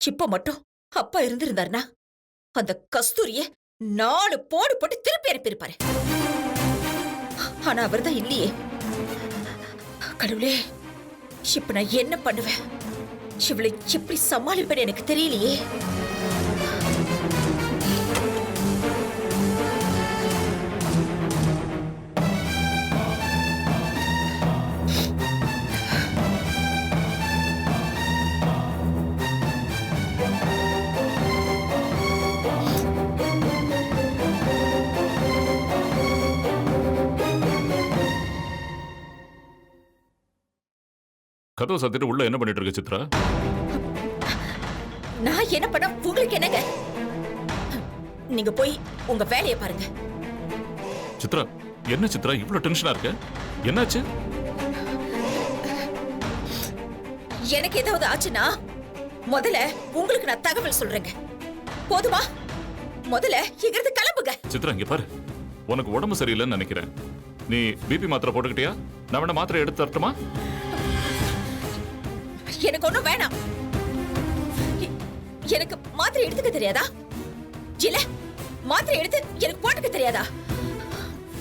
இப்ப மட்டும் அப்பா இருந்திருந்தாருன்னா அந்த கஸ்தூரிய 4 போடு போட்டு திருப்பி அனுப்பியிருப்பாரு. ஆனா அவர்தான் இல்லையே. கடவுளே, இப்ப நான் என்ன பண்ணுவேன்? இவளை எப்படி சமாளிப்பேன்னு எனக்கு தெரியலையே. கதவை சாத்திட்டு உள்ள என்ன பண்ணிட்டு இருக்க சித்ரா? நான் என்ன பண்ண உங்களுக்கு என்னங்க? நீங்க போய் உங்க வேலையை பாருங்க. சித்ரா, என்ன சித்ரா இவ்வளவு டென்ஷனா இருக்க? என்னாச்சு? எனக்கு ஏதாவது ஆச்சுன்னா முதல்ல உங்களுக்கு நான் தகவல் சொல்றேங்க. போதுமா? முதல்ல இங்கிருந்து கிளம்புங்க. சித்ரா, இங்க பாரு, உனக்கு உடம்பு சரியில்லைன்னு நினைக்கிறேன். நீ பிபி மாத்திரை போட்டுக்கிட்டியா? நான் வேணா மாத்திரை எடுத்து தரட்டுமா? எனக்கு ஒண்ணும் வேணாம். எனக்கு மாத்திரை எடுத்துக்க தெரியாதா? இல்ல மாத்திரை எடுத்து எனக்கு போட்டுக்க தெரியாதா?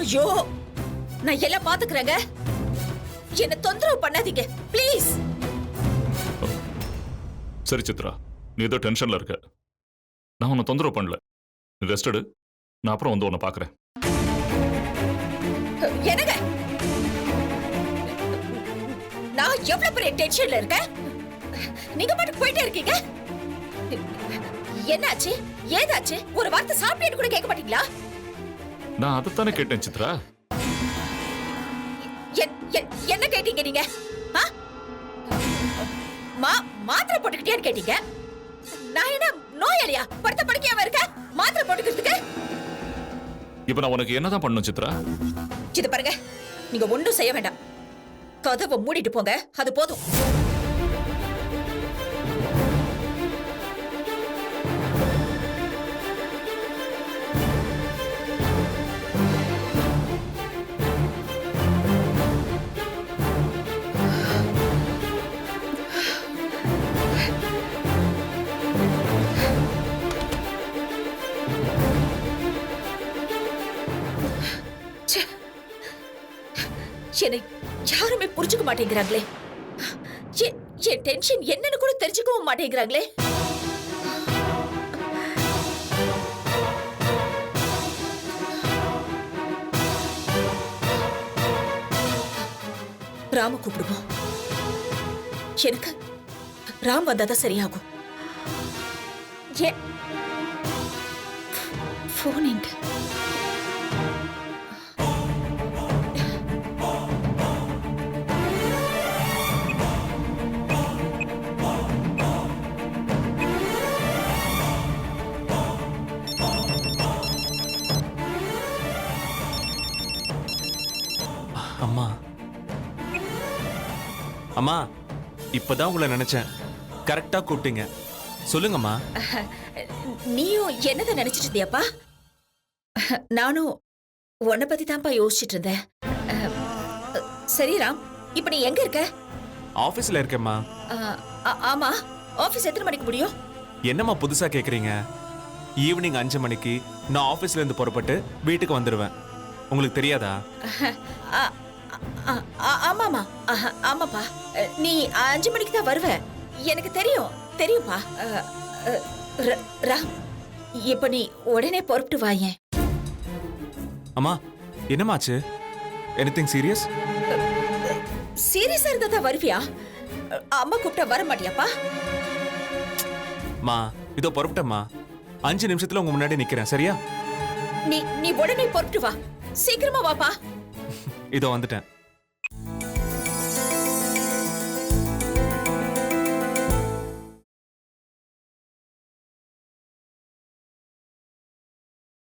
ஐயோ, நான் எல்லாம் பாத்துக்கிறேங்க. என்ன தொந்தரவு பண்ணாதீங்க ப்ளீஸ். சரி சித்ரா, நீ ஏதோ டென்ஷன்ல இருக்க. நான் உன்னை தொந்தரவு பண்ணல. நீ ரெஸ்ட் எடு. நான் அப்புறம் வந்து உன்னை பாக்குறேன். என்னங்க, நான் எவ்வளவு பெரிய டென்ஷன்ல இருக்கேன். நீங்க மட்டும் போயிட்டே இருக்கீங்க. என்னாச்சு? ஏதாச்சு? ஒரு வார்த்தை சாப்பிட்டு கூட கேட்க மாட்டீங்களா? நான் அதைத்தானே கேட்டேன் சித்ரா. என்ன கேட்டீங்க நீங்க? மாத்திரை போட்டுக்கிட்டியான்னு கேட்டீங்க. நான் என்ன நோயாளியா? படுத்த படுக்கையாவா இருக்க? மாத்திரை போட்டுக்கிறதுக்கு இப்ப நான் உனக்கு என்னதான் பண்ணணும் சித்ரா? இது பாருங்க, நீங்க ஒண்ணும் செய்ய வேண்டாம். கதவை மூடிட்டு போங்க, அது போதும். என்னை யாருமே புரிஞ்சுக்க மாட்டேங்கிறாங்களே. என் டென்ஷன் என்னன்னு கூட தெரிஞ்சுக்கவும் மாட்டேங்கிறாங்களே. ராம கூப்பிடுவோம். எனக்கு ராம் வந்தாதான் சரியாகும். போன் எங்க? அம்மா, அம்மா, இப்பதான் உங்களை நினைச்சேன். கரெக்டா கூப்பிட்டீங்க. சொல்லுங்கம்மா. நீயும் என்னதை நினைச்சிட்டு இருந்தியாப்பா? நானும் உன்னை பத்தி தான்ப்பா யோசிச்சுட்டு இருந்தேன். சரி ராம், இப்ப நீ எங்க இருக்க? ஆபீஸ்ல இருக்கேம்மா. ஆமா, ஆபீஸ் எத்தனை மணிக்கு முடியும்? என்னம்மா புதுசா கேக்குறீங்க? ஈவினிங் 5 மணிக்கு நான் ஆபீஸ்ல இருந்து புறப்பட்டு வீட்டுக்கு வந்துடுவேன். உங்களுக்கு தெரியாதா? ஆமாமா, ஆமாப்பா. நீ 5 மணிக்கு தான் வருவ. எனக்கு தெரியும்பா. ராம், இப்ப நீ உடனே புறப்பட்டு வாயேன். அம்மா, என்னமாச்சு? Anything serious? சீரியஸா இருந்தா தான் வருவியா? அம்மா கூப்பிட்டா வர மாட்டியாப்பா? மா, இதோ புறப்பட்டம்மா. 5 நிமிஷத்துல உங்க முன்னாடி நிக்கிறேன். சரியா? நீ உடனே புறப்பட்டு வா. சீக்கிரமா வாப்பா. இதோ வந்துட்டேன்.